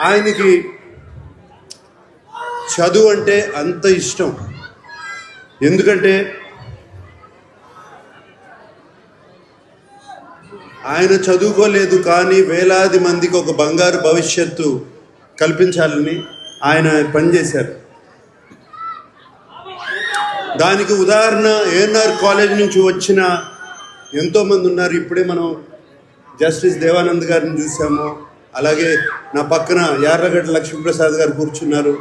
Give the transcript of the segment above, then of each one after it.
ఆయనకి చదువు అంటే అంత ఇష్టం. ఎందుకంటే ఆయన చదువుకోలేదు, కానీ వేలాది మందికి ఒక బంగారు భవిష్యత్తు కల్పించాలని ఆయన పనిచేశారు. దానికి ఉదాహరణ ఏఎన్ఆర్ కాలేజ్ నుంచి వచ్చిన ఎంతోమంది ఉన్నారు. ఇప్పుడే మనం జస్టిస్ దేవానంద్ గారిని చూసాము. అలాగే నా పక్కన యార్లగడ్డ లక్ష్మీప్రసాద్ గారు కూర్చున్నారు.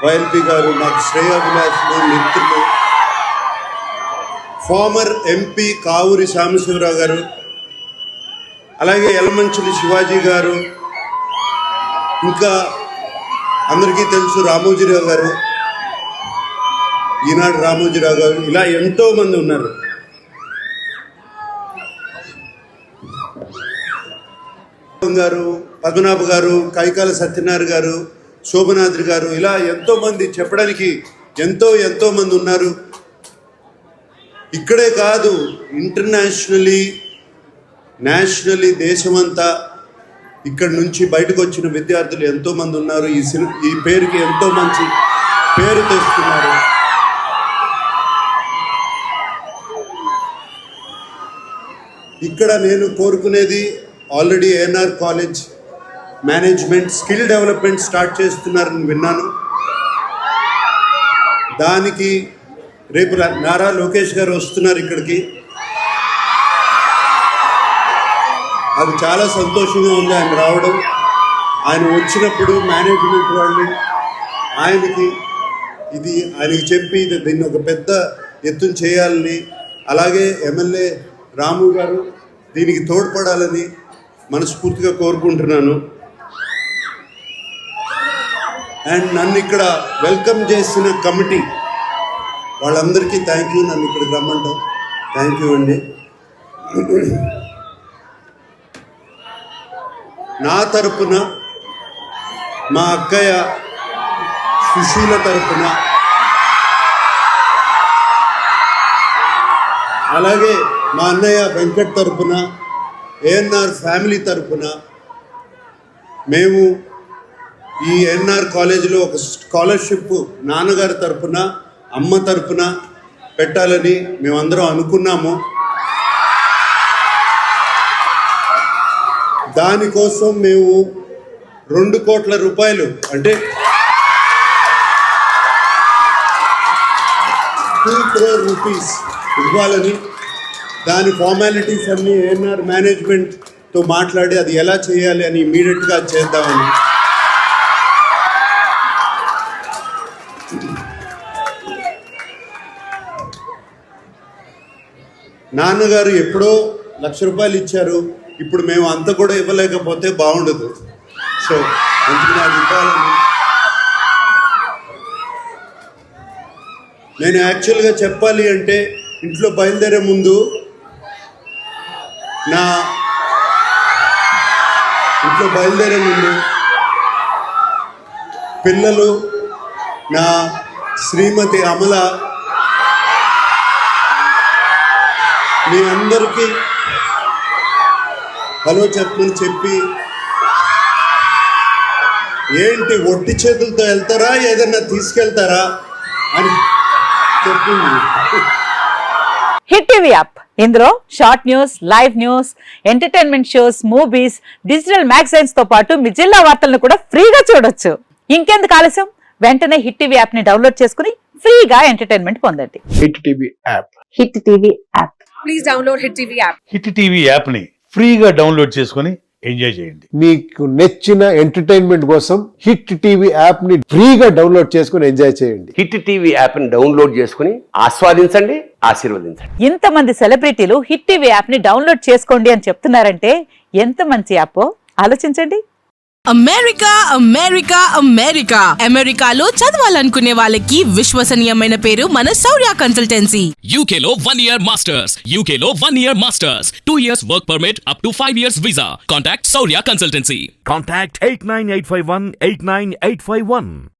వైఎల్పి గారు నాకు శ్రేయాభిలాషులు, మిత్రులు. ఫార్మర్ ఎంపీ కావూరి సాంబశివరావు గారు, అలాగే యలమంచిలి శివాజీ గారు, ఇంకా అందరికీ తెలుసు రామోజీరావు గారు, ఈనాడు రామోజీరావు గారు, ఇలా ఎంతోమంది ఉన్నారు. గారు, పద్మనాభ గారు, కైకాల సత్యనారాయణ గారు, శోభనాద్రి గారు, ఇలా ఎంతోమంది చెప్పడానికి ఎంతోమంది ఉన్నారు. ఇక్కడే కాదు, ఇంటర్నేషనలీ, నేషనలీ, దేశమంతా ఇక్కడ నుంచి బయటకు వచ్చిన విద్యార్థులు ఎంతోమంది ఉన్నారు. ఈ పేరుకి ఎంతో మంచి పేరు తెస్తున్నారు. ఇక్కడ నేను కోరుకునేది, already ANR college management skill development start చేస్తున్నారని విన్నాను. దానికి రేపు నారా లోకేష్ గారు వస్తున్నారు ఇక్కడికి. అది చాలా సంతోషంగా ఉంది ఆయన రావడం. ఆయన వచ్చినప్పుడు మేనేజ్మెంట్ వాళ్ళు ఆయనకి చెప్పి దీన్ని ఒక పెద్ద ఎత్తున చేయాలని, అలాగే ఎమ్మెల్యే రాము గారు దీనికి తోడ్పడాలని మనస్ఫూర్తిగా కోరుకుంటున్నాను. అండ్ నన్ను ఇక్కడ వెల్కమ్ చేసిన కమిటీ వాళ్ళందరికీ థ్యాంక్ యూ. నన్ను ఇక్కడికి రమ్మంటాం, థ్యాంక్ యూ అండి. నా తరపున, మా అక్కయ్య సుశీల తరపున, అలాగే మా అన్నయ్య వెంకట్ తరపున, ఏఎన్ఆర్ ఫ్యామిలీ తరపున మేము ఈ ఏఎన్ఆర్ కాలేజీలో ఒక స్కాలర్షిప్ నాన్నగారి తరపున, అమ్మ తరపున పెట్టాలని మేమందరం అనుకున్నాము. దానికోసం మేము 2 కోట్ల రూపాయలు, అంటే 2 crore rupees ఇవ్వాలని, దాని ఫార్మాలిటీస్ అన్నీ ఏఎన్ఆర్ మేనేజ్మెంట్తో మాట్లాడి అది ఎలా చేయాలి అని ఇమీడియట్గా చేద్దామని. నాన్నగారు ఎప్పుడో ₹1,00,000 ఇచ్చారు. ఇప్పుడు మేము అంత కూడా ఇవ్వలేకపోతే బాగుండదు. సో అందుకని అది ఇవ్వాలని నేను యాక్చువల్గా చెప్పాలి అంటే, ఇంట్లో బయలుదేరే ముందు పిల్లలు, నా శ్రీమతి అమల, మీ అందరికీ హలో చెప్పి, ఏంటి ఒట్టి చేతులతో వెళ్తారా, ఏదన్నా తీసుకెళ్తారా అని చెప్పింది. హిట్ టీవీ యాప్, ఇందులో short news, live news, entertainment shows, movies, digital magazines తో పాటు మీ జిల్లా వార్తలను కూడా ఫ్రీగా చూడొచ్చు. ఇంకెందుకు ఆలస్యం, వెంటనే హిట్ టీవీ యాప్ ని డౌన్లోడ్ చేసుకుని ఫ్రీగా ఎంటర్టైన్మెంట్ పొందండి. Hit TV app. Hit TV app. Please download hit TV app. Hit TV app ని ఫ్రీగా డౌన్లోడ్ చేసుకుని ఎంజాయ్ చేయండి. మీకు నచ్చిన ఎంటర్టైన్మెంట్ కోసం హిట్ టీవీ యాప్ ని ఫ్రీగా డౌన్లోడ్ చేసుకుని ఎంజాయ్ చేయండి. హిట్ టీవీ యాప్ ని డౌన్లోడ్ చేసుకుని ఆస్వాదించండి, ఆశీర్వదించండి. ఇంతమంది సెలబ్రిటీలు హిట్ టీవీ యాప్ ని డౌన్లోడ్ చేసుకోండి అని చెప్తున్నారంటే ఎంత మంచి యాప్ ఆలోచించండి. అమెరికా అమెరికాలో చదవాలనుకునే వాళ్ళకి విశ్వసనీయమైన పేరు మన శౌర్య కన్సల్టెన్సీ. UK లో 1 year masters, UK లో 1 year masters, 2 years work permit up to 5 years visa. Contact Saurya Consultancy. Contact 89851 89851.